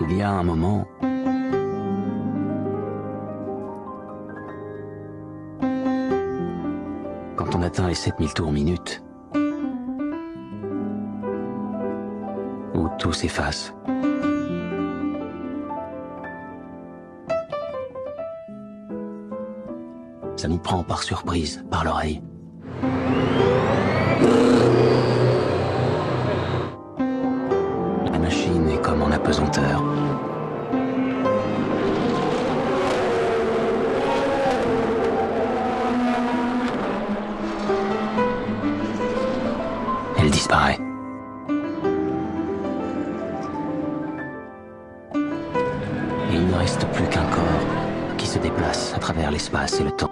Il y a un moment, quand on atteint les 7000 tours minute, où tout s'efface. Ça nous prend par surprise, par l'oreille. La machine est comme en apesanteur. Elle disparaît. Et il ne reste plus qu'un corps qui se déplace à travers l'espace et le temps.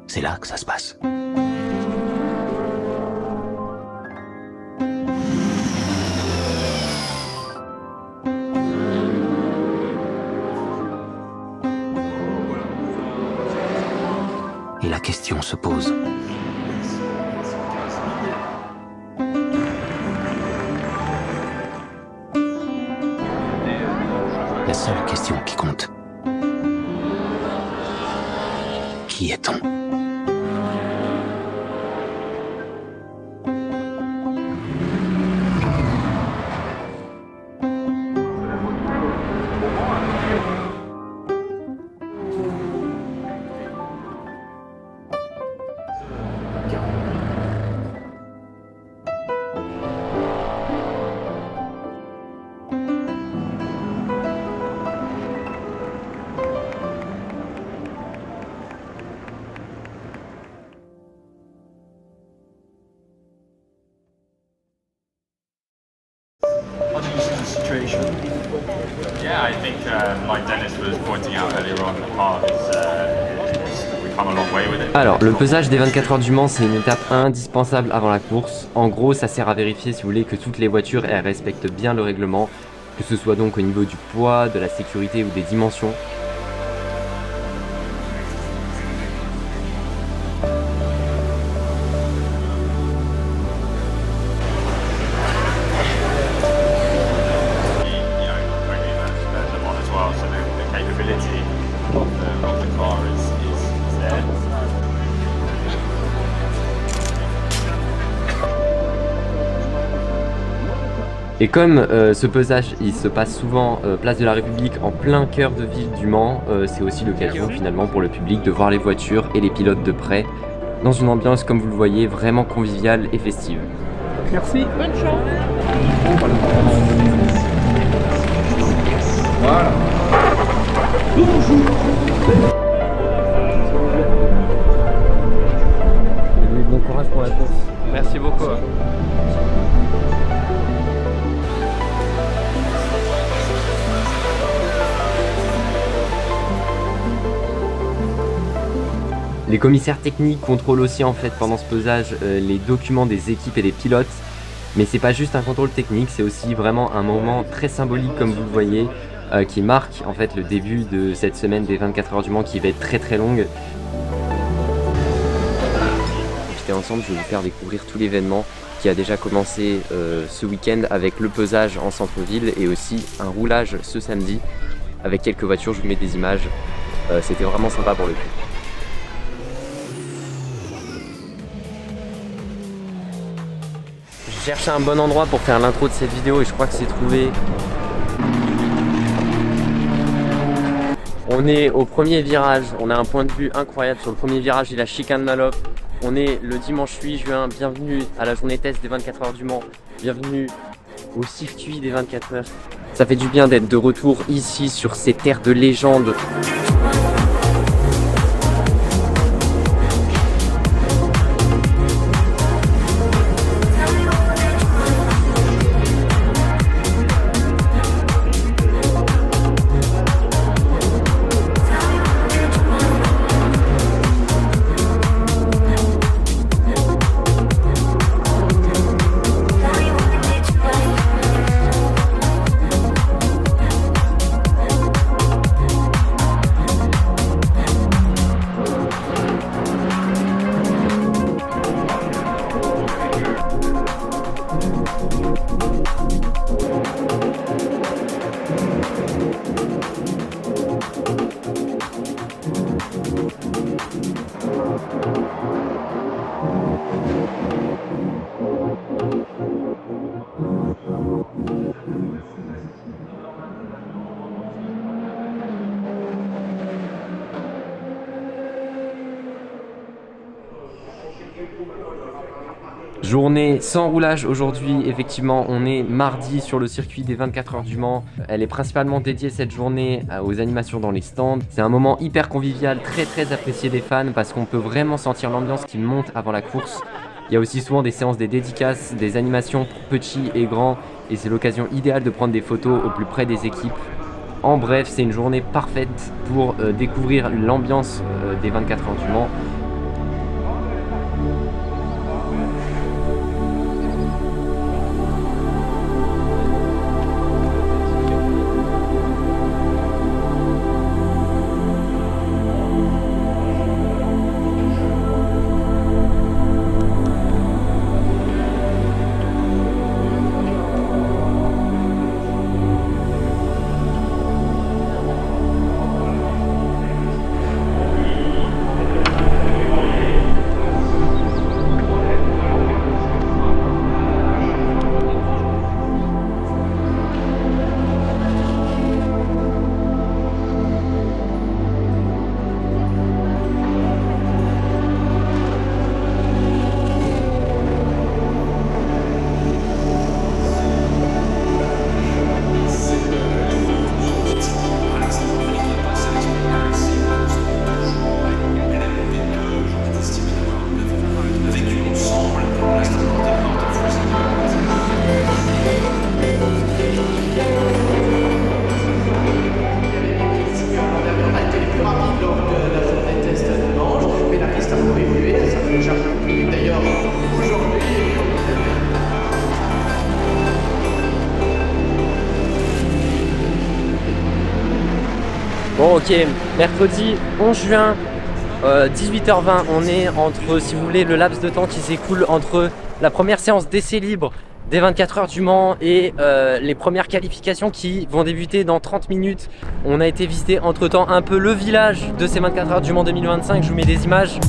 C'est là que ça se passe. Et la question se pose. La seule question qui compte. Qui est-on ? How do you see the situation? Yeah, I think like Dennis was pointing out earlier on, the car we've come a long way with it. Alors, le pesage des 24 heures du Mans, c'est une étape indispensable avant la course. En gros, ça sert à vérifier, si vous voulez, que toutes les voitures elles respectent bien le règlement, que ce soit donc au niveau du poids, de la sécurité ou des dimensions. Et comme ce pesage il se passe souvent place de la République en plein cœur de ville du Mans, c'est aussi l'occasion finalement pour le public de voir les voitures et les pilotes de près dans une ambiance, comme vous le voyez, vraiment conviviale et festive. Merci. Bonne chance. Voilà. Bon courage pour la course. Merci beaucoup. Les commissaires techniques contrôlent aussi en fait pendant ce pesage les documents des équipes et des pilotes. Mais c'est pas juste un contrôle technique, c'est aussi vraiment un moment très symbolique comme vous le voyez, qui marque en fait le début de cette semaine des 24 heures du Mans qui va être très très longue. Profitez ensemble, je vais vous faire découvrir tout l'événement qui a déjà commencé ce week-end avec le pesage en centre-ville et aussi un roulage ce samedi avec quelques voitures. Je vous mets des images, c'était vraiment sympa pour le coup. Je cherchais un bon endroit pour faire l'intro de cette vidéo et je crois que c'est trouvé. On est au premier virage, on a un point de vue incroyable sur le premier virage et la chicane Malop. On est le dimanche 8 juin, bienvenue à la journée test des 24 heures du Mans, bienvenue au circuit des 24 heures. Ça fait du bien d'être de retour ici sur ces terres de légende. Journée sans roulage aujourd'hui, effectivement on est mardi sur le circuit des 24 heures du Mans. Elle est principalement dédiée cette journée aux animations dans les stands. C'est un moment hyper convivial, très apprécié des fans parce qu'on peut vraiment sentir l'ambiance qui monte avant la course. Il y a aussi souvent des séances des dédicaces, des animations pour petits et grands et c'est l'occasion idéale de prendre des photos au plus près des équipes. En bref, c'est une journée parfaite pour découvrir l'ambiance des 24 heures du Mans. Bon ok, mercredi 11 juin, 18h20, on est entre, si vous voulez, le laps de temps qui s'écoule entre la première séance d'essai libre des 24 heures du Mans et les premières qualifications qui vont débuter dans 30 minutes. On a été visiter entre temps un peu le village de ces 24 heures du Mans 2025, je vous mets des images.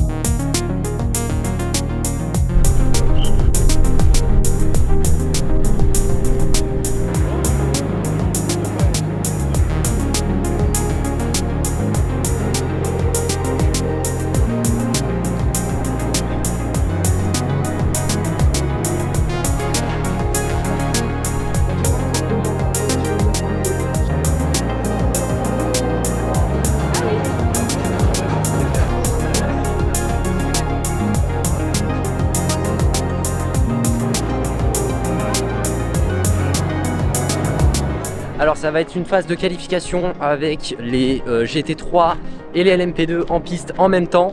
Alors ça va être une phase de qualification avec les GT3 et les LMP2 en piste en même temps,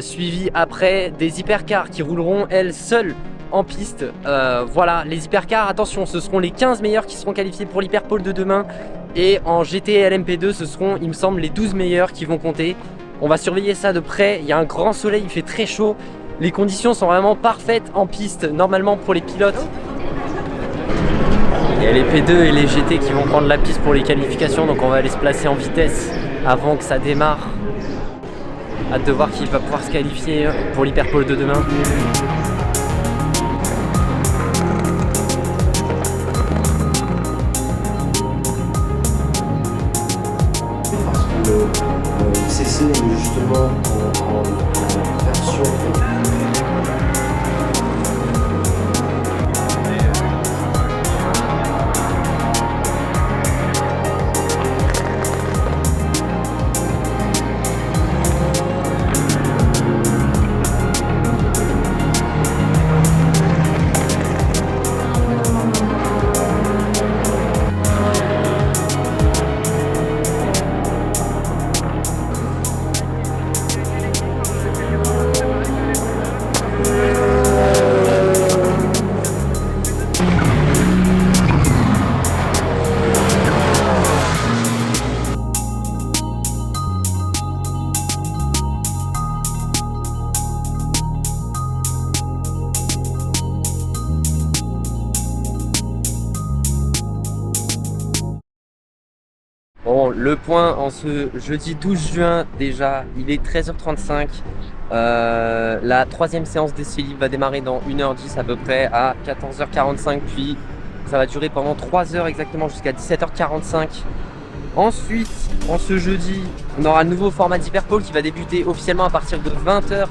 suivi après des hypercars qui rouleront elles seules en piste. Voilà, les hypercars, attention, ce seront les 15 meilleurs qui seront qualifiés pour l'hyperpole de demain, et en GT et LMP2 ce seront, il me semble, les 12 meilleurs qui vont compter. On va surveiller ça de près, il y a un grand soleil, il fait très chaud, les conditions sont vraiment parfaites en piste normalement pour les pilotes. Il y a les P2 et les GT qui vont prendre la piste pour les qualifications, donc on va aller se placer en vitesse avant que ça démarre. Hâte de voir qui va pouvoir se qualifier pour l'hyperpole de demain. CC justement en version. Bon, le point en ce jeudi 12 juin déjà, il est 13h35. La troisième séance d'essai libre va démarrer dans 1h10 à peu près à 14h45, puis ça va durer pendant 3 heures exactement jusqu'à 17h45. Ensuite, en ce jeudi, on aura un nouveau format d'hyperpole qui va débuter officiellement à partir de 20h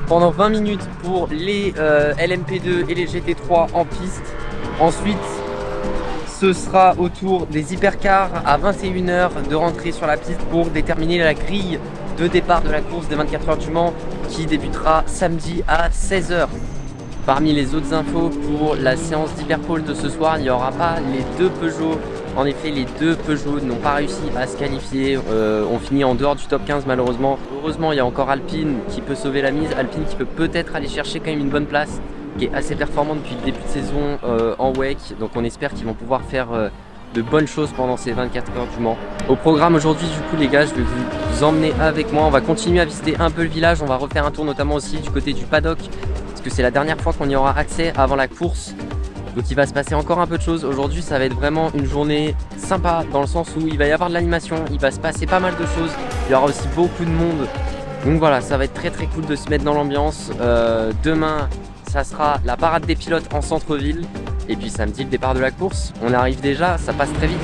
pendant 20 minutes pour les LMP2 et les GT3 en piste. Ensuite, ce sera au tour des hypercars à 21 h de rentrer sur la piste pour déterminer la grille de départ de la course des 24 heures du Mans qui débutera samedi à 16 h. Parmi les autres infos pour la séance d'hyperpole de ce soir, il n'y aura pas les deux Peugeot. En effet, les deux Peugeot n'ont pas réussi à se qualifier, ont fini en dehors du top 15 malheureusement. Heureusement, il y a encore Alpine qui peut sauver la mise, Alpine qui peut peut-être aller chercher quand même une bonne place, qui est assez performant depuis le début de saison en WEC. Donc on espère qu'ils vont pouvoir faire de bonnes choses pendant ces 24 heures du Mans. Au programme aujourd'hui du coup les gars, je vais vous emmener avec moi, on va continuer à visiter un peu le village, on va refaire un tour notamment aussi du côté du paddock, parce que c'est la dernière fois qu'on y aura accès avant la course. Donc il va se passer encore un peu de choses. Aujourd'hui ça va être vraiment une journée sympa dans le sens où il va y avoir de l'animation, il va se passer pas mal de choses, il y aura aussi beaucoup de monde. Donc voilà, ça va être très très cool de se mettre dans l'ambiance. Demain ça sera la parade des pilotes en centre-ville. Et puis samedi le départ de la course. On arrive déjà, ça passe très vite.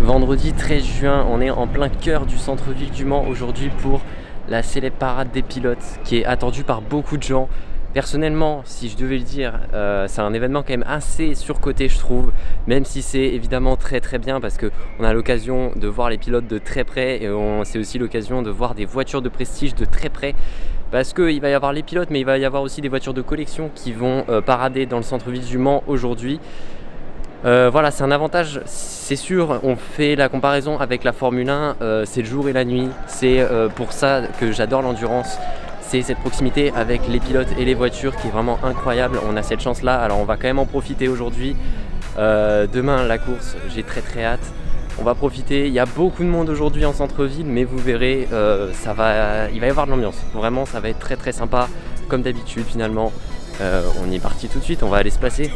Vendredi 13 juin, on est en plein cœur du centre-ville du Mans aujourd'hui pour la célèbre parade des pilotes qui est attendue par beaucoup de gens. Personnellement, si je devais le dire, c'est un événement quand même assez surcoté je trouve, même si c'est évidemment très très bien parce qu'on a l'occasion de voir les pilotes de très près et c'est aussi l'occasion de voir des voitures de prestige de très près. Parce qu'il va y avoir les pilotes, mais il va y avoir aussi des voitures de collection qui vont parader dans le centre-ville du Mans aujourd'hui. Voilà, c'est un avantage, c'est sûr. On fait la comparaison avec la Formule 1, c'est le jour et la nuit. C'est pour ça que j'adore l'endurance. C'est cette proximité avec les pilotes et les voitures qui est vraiment incroyable. On a cette chance-là, alors on va quand même en profiter aujourd'hui. Demain, la course, j'ai très très hâte. On va profiter, il y a beaucoup de monde aujourd'hui en centre-ville, mais vous verrez, il va y avoir de l'ambiance. Vraiment, ça va être très très sympa, comme d'habitude finalement. On y est parti tout de suite, on va aller se placer.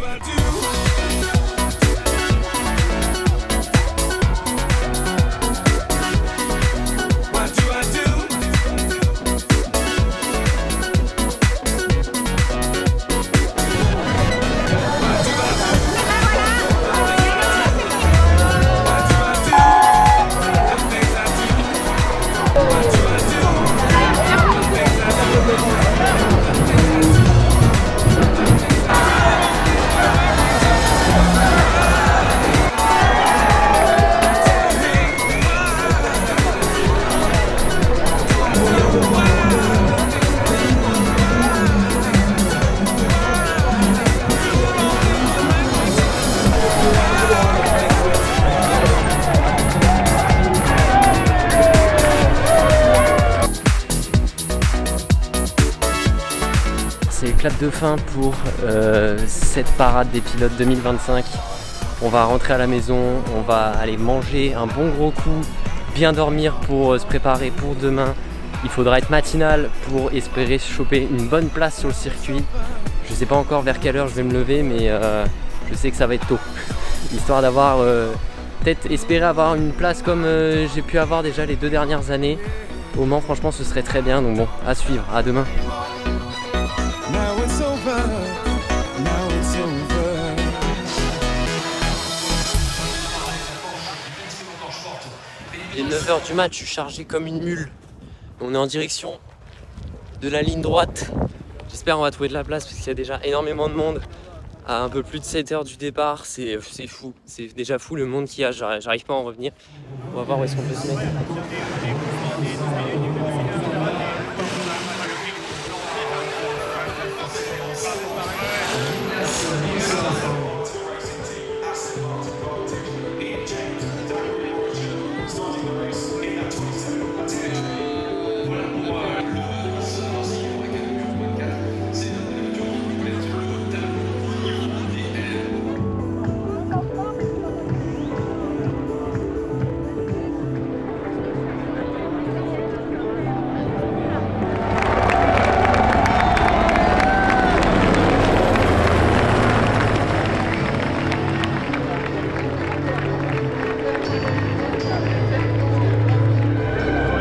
c'est le clap de fin pour cette parade des pilotes 2025. On va rentrer à la maison, on va aller manger un bon gros coup, bien dormir pour se préparer pour demain. Il faudra être matinal pour espérer choper une bonne place sur le circuit. Je sais pas encore vers quelle heure je vais me lever, mais je sais que ça va être tôt. Histoire d'avoir peut-être espérer avoir une place comme j'ai pu avoir déjà les 2 dernières années. Au Mans, franchement, ce serait très bien. Donc bon, à suivre, à demain. Il est 9h du match, je suis chargé comme une mule. On est en direction de la ligne droite. J'espère qu'on va trouver de la place parce qu'il y a déjà énormément de monde. À un peu plus de 7 heures du départ, c'est fou. C'est déjà fou le monde qu'il y a, j'arrive pas à en revenir. On va voir où est-ce qu'on peut se mettre.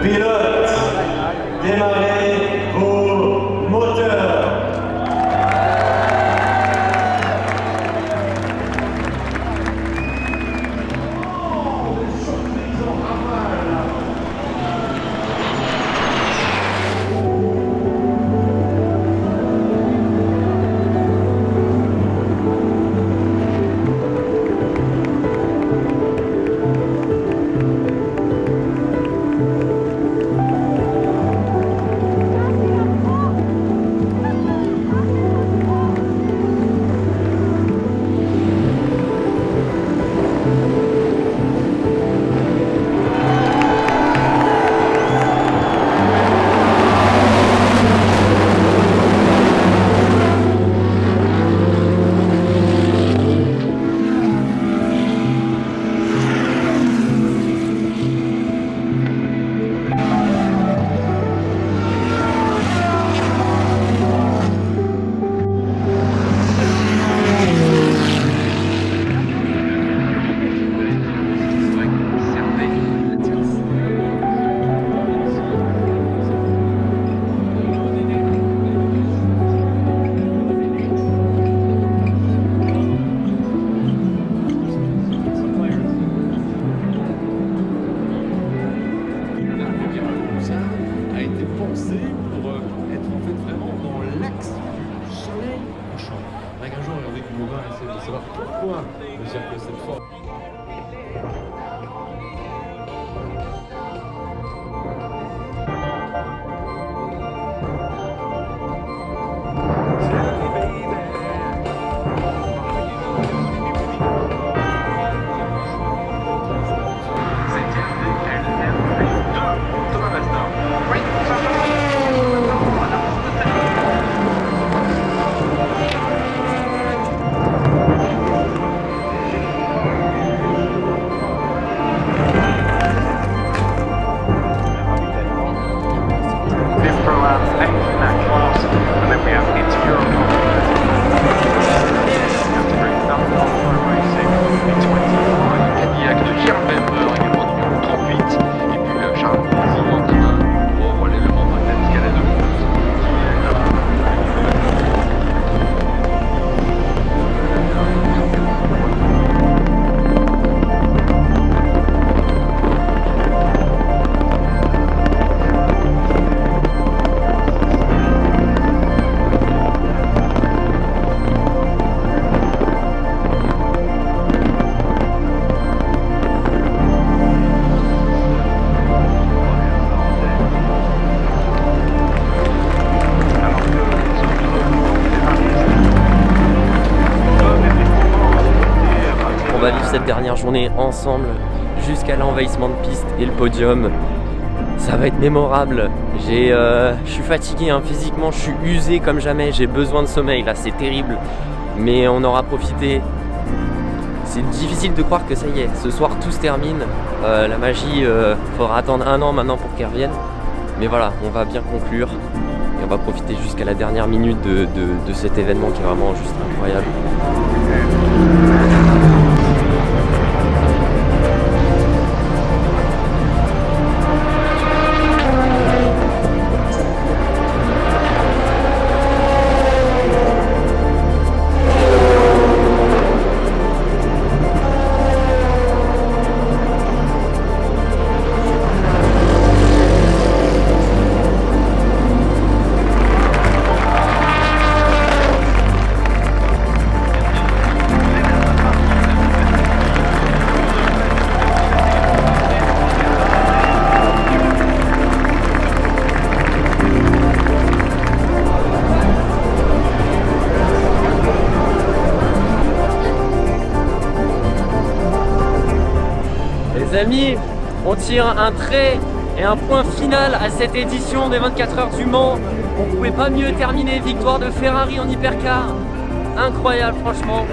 Pilote, démarrez vos moteurs. Pourquoi le cirque cette fois? On va vivre cette dernière journée ensemble jusqu'à l'envahissement de piste et le podium. Ça va être mémorable. Je suis fatigué hein, physiquement, je suis usé comme jamais, j'ai besoin de sommeil là, c'est terrible. Mais on aura profité. C'est difficile de croire que ça y est, ce soir tout se termine. La magie, faudra attendre 1 an maintenant pour qu'elle revienne. Mais voilà, on va bien conclure. Et on va profiter jusqu'à la dernière minute de cet événement qui est vraiment juste incroyable. Les amis, on tire un trait et un point final à cette édition des 24 heures du Mans. On pouvait pas mieux terminer, victoire de Ferrari en hypercar. Incroyable franchement.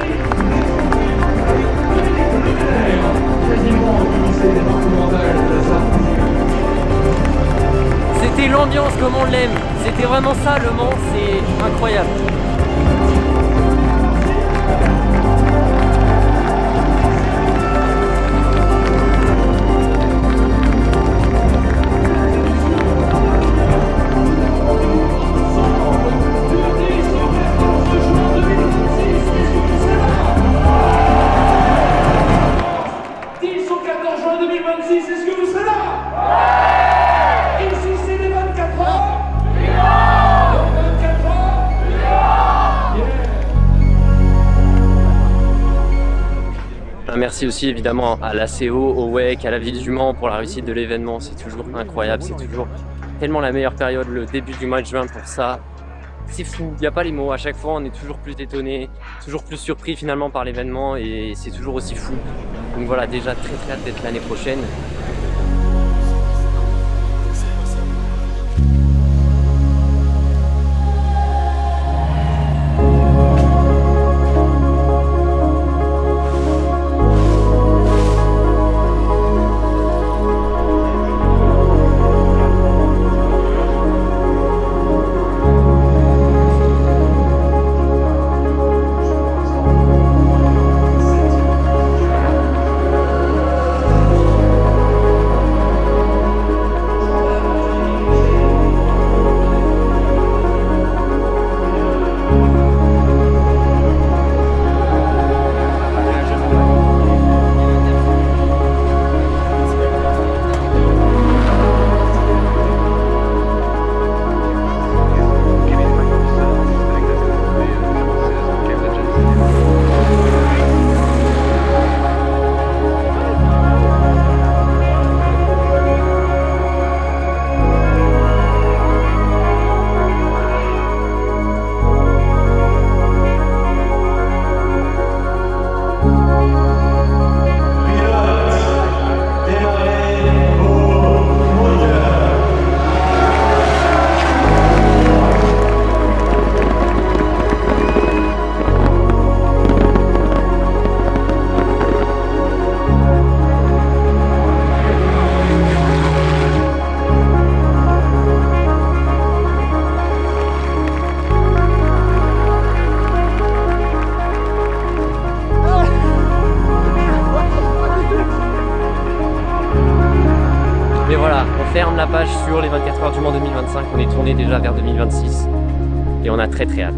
C'était l'ambiance comme on l'aime. C'était vraiment ça le Mans, c'est incroyable. Merci aussi évidemment à l'ACO, au WEC, à la ville du Mans pour la réussite de l'événement. C'est toujours incroyable, c'est toujours tellement la meilleure période, le début du mois de juin pour ça. C'est fou, il n'y a pas les mots, à chaque fois on est toujours plus étonné, toujours plus surpris finalement par l'événement et c'est toujours aussi fou. Donc voilà, déjà très hâte d'être l'année prochaine. Mais voilà, on ferme la page sur les 24 heures du Mans 2025, on est tourné déjà vers 2026 et on a très hâte.